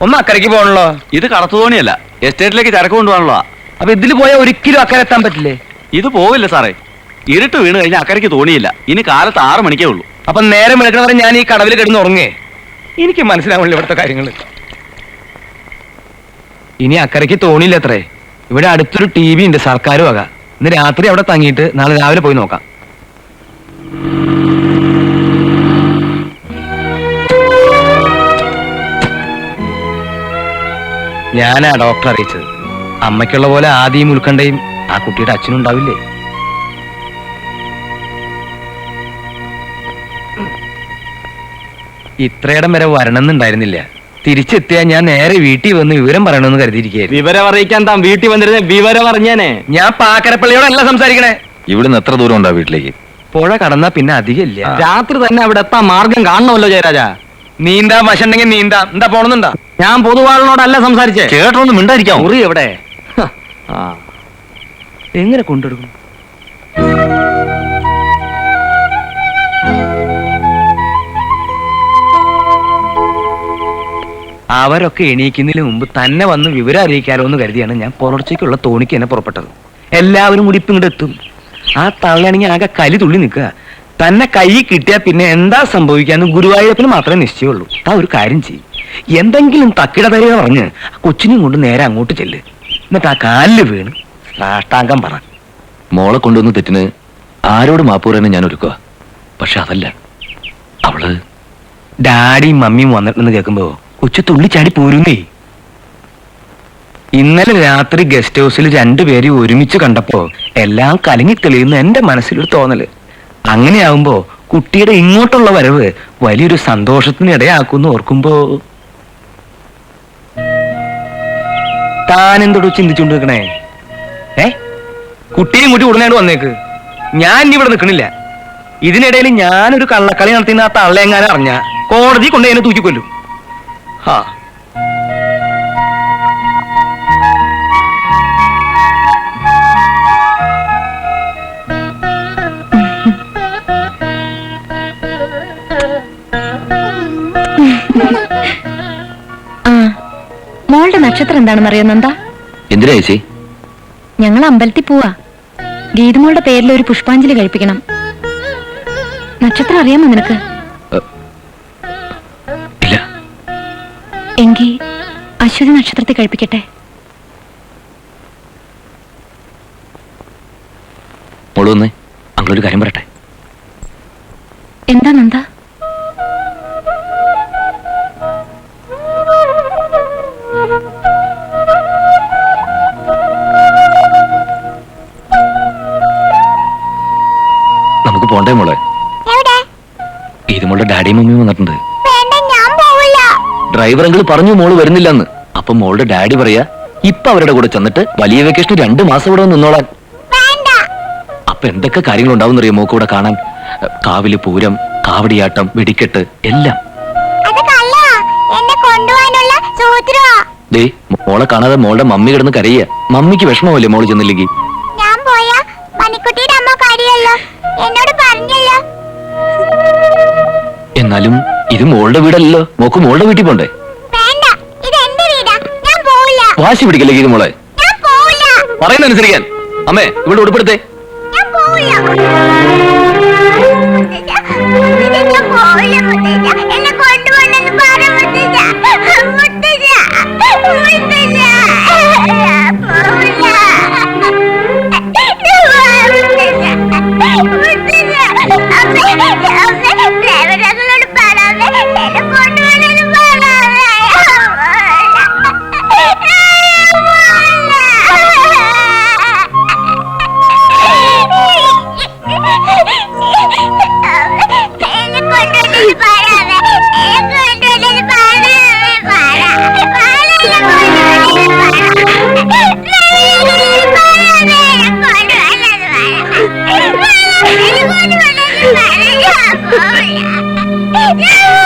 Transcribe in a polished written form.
ഒന്ന് അക്കരയ്ക്ക് പോകണല്ലോ. ഇത് കടത്തു തോണിയല്ല, എസ്റ്റേറ്റിലേക്ക് ചരക്ക് കൊണ്ടുപോകാനുള്ള. അപ്പൊ ഇതിൽ പോയാൽ ഒരിക്കലും അക്കരെ എത്താൻ പറ്റില്ലേ? ഇത് പോവില്ല സാറേ, ഇരുട്ട് വീണ് കഴിഞ്ഞാൽ അക്കരയ്ക്ക് തോണിയില്ല. ഇനി കാലത്ത് 6 മണിക്കേ ഉള്ളൂ. അപ്പൊ നേരം എടുക്കണവരെ ഞാൻ ഈ കടവിൽ കിടന്ന് ഉറങ്ങേ? എനിക്ക് മനസ്സിലാവില്ല ഇവിടുത്തെ കാര്യങ്ങൾ. ഇനി അക്കരയ്ക്ക് തോണിയില്ല അത്രേ. ഇവിടെ അടുത്തൊരു TV ഉണ്ട്, സർക്കാർ വക. ഇന്ന് രാത്രി അവിടെ തങ്ങിയിട്ട് നാളെ രാവിലെ പോയി നോക്കാം. ഞാനാ ഡോക്ടർ അറിയിച്ചത്. അമ്മയ്ക്കുള്ള പോലെ ആദ്യം ഉൾക്കണ്ടയും ആ കുട്ടിയുടെ അച്ഛനും ഉണ്ടാവില്ലേ? ഇത്രയിടം വരെ വരണമെന്നുണ്ടായിരുന്നില്ല. തിരിച്ചെത്തിയാ ഞാൻ നേരെ വീട്ടിൽ വന്ന് വിവരം പറയണമെന്ന് കരുതിയിരിക്കുകയായിരുന്നു. വിവരം അറിയിക്കാൻ താൻ വീട്ടിൽ വന്നിരുന്ന വിവരം അറിഞ്ഞാനേ. ഞാൻ പാക്കരപ്പള്ളിയോടല്ല സംസാരിക്കണേ. ഇവിടുന്ന് എത്ര ദൂരം ഉണ്ടാ വീട്ടിലേക്ക്? പുഴ കടന്നാ പിന്നെ അധികം ഇല്ല. രാത്രി തന്നെ അവിടെ എത്താൻ മാർഗം കാണണമല്ലോ ജയരാജ. നീന്താ വശണ്ടെങ്കിൽ നീന്താം. എന്താ പോണെന്നുണ്ടാ? ഞാൻ പൊതുവാളിനോടല്ല സംസാരിച്ചേ. ചേട്ടനൊന്നും മിണ്ടായിരിക്കാം. മുറി എവിടെ? എങ്ങനെ കൊണ്ടെടുക്കും? അവരൊക്കെ എണീക്കുന്നതിന് മുമ്പ് തന്നെ വന്ന് വിവരം അറിയിക്കാലോ എന്ന് കരുതിയാണ് ഞാൻ പുലർച്ചയ്ക്കുള്ള തോണിക്ക് തന്നെ പുറപ്പെട്ടത്. എല്ലാവരും കൂടി ഇപ്പം ഇങ്ങോട്ട് എത്തും. ആ തള്ളയാണെങ്കിൽ ആകെ കലി തുള്ളി നിൽക്കുക. തന്നെ കൈ കിട്ടിയാൽ പിന്നെ എന്താ സംഭവിക്കാന്ന് ഗുരുവായൂരപ്പന് മാത്രമേ നിശ്ചയമുള്ളൂ. ആ ഒരു കാര്യം ചെയ്യും, എന്തെങ്കിലും തക്കിട തരിക പറഞ്ഞ് കൊച്ചിനെയും കൊണ്ട് നേരെ അങ്ങോട്ട് ചെല്ല്. എന്നിട്ട് ആ കാലില് വീണ് സാഷ്ടാംഗം പറ. മോളെ കൊണ്ടുവന്ന് തെറ്റിന് ആരോട് മാപ്പ് പറയാനും ഞാൻ ഒരുക്കുക. പക്ഷെ അതല്ല, അവള് ഡാഡിയും മമ്മിയും വന്നിട്ടുണ്ടെന്ന് കേൾക്കുമ്പോ കൊച്ചു തുള്ളിച്ചാടി പോരുന്നേ. ഇന്നലെ രാത്രി ഗസ്റ്റ് ഹൗസിൽ 2 പേരെ ഒരുമിച്ച് കണ്ടപ്പോ എല്ലാം കലങ്ങി തെളിയുന്ന എന്റെ മനസ്സിലൊരു തോന്നല്. അങ്ങനെയാവുമ്പോ കുട്ടിയുടെ ഇങ്ങോട്ടുള്ള വരവ് വലിയൊരു സന്തോഷത്തിന് ഇടയാക്കുമെന്ന് ഓർക്കുമ്പോ താനെന്തോട് ചിന്തിച്ചുകൊണ്ട് നിൽക്കണേ? കുട്ടിയും കൂട്ടി ഉടനെ വന്നേക്ക്. ഞാൻ ഇനി ഇവിടെ നിൽക്കണില്ല. ഇതിനിടയിൽ ഞാനൊരു കള്ളക്കളി നടത്തുന്ന ആ തള്ളയെങ്ങാനും അറിഞ്ഞ കോടതി കൊണ്ട് എന്നെ തൂക്കിക്കൊല്ലും. മോളുടെ നക്ഷത്രം എന്താണെന്ന് അറിയോ നന്ദ? എന്തിനാ ചേച്ചി? ഞങ്ങൾ അമ്പലത്തിൽ പോവാ. ഗീതമോളുടെ പേരിൽ ഒരു പുഷ്പാഞ്ജലി കഴിപ്പിക്കണം. നക്ഷത്രം അറിയാമോ നിനക്ക്? ഇല്ല. എങ്കിൽ അശ്വതി നക്ഷത്രത്തെ കഴിപ്പിക്കട്ടെ. മോളൊന്ന് അങ്ങനൊരു കാര്യം പറയട്ടെ. എന്താ നന്ദ? നമുക്ക് പോണ്ടേ മോളെ? ഇത് മോളുടെ ഡാഡിയും മമ്മിയും വന്നിട്ടുണ്ട്. ഡ്രൈവർ അങ്കിൾ പറഞ്ഞു മോള് വരുന്നില്ലെന്ന്. അപ്പൊ മോളുടെ ഡാഡി പറയാ ഇപ്പൊ അവരുടെ കൂടെ ചെന്നിട്ട് വലിയ വെക്കേഷൻ 2 മാസം ഇവിടെ നിന്നോളാൻ. അപ്പൊ എന്തൊക്കെ കാര്യങ്ങൾ ഉണ്ടാവും അറിയാം മോക്ക് ഇവിടെ കാണാൻ? കാവില് പൂരം, കാവടിയാട്ടം, വെടിക്കെട്ട് എല്ലാം. ദേ മോളെ കാണാതെ മോളുടെ മമ്മി കിടന്ന് കരയ്യ. മമ്മിക്ക് വിഷമമല്ലേ മോള് ചെന്നില്ലെങ്കിൽ? എന്നാലും ഇത് മോളുടെ വീടല്ലോ. മോക്ക് മോളുടെ വീട്ടിൽ പോണ്ടേ? വാശി പിടിക്കല്ലേ ഇത് മോളെ? പറയുന്ന അനുസരിക്കാൻ. അമ്മേ ഇവിടെ ഉടുപ്പെടുത്തേ. Yeah!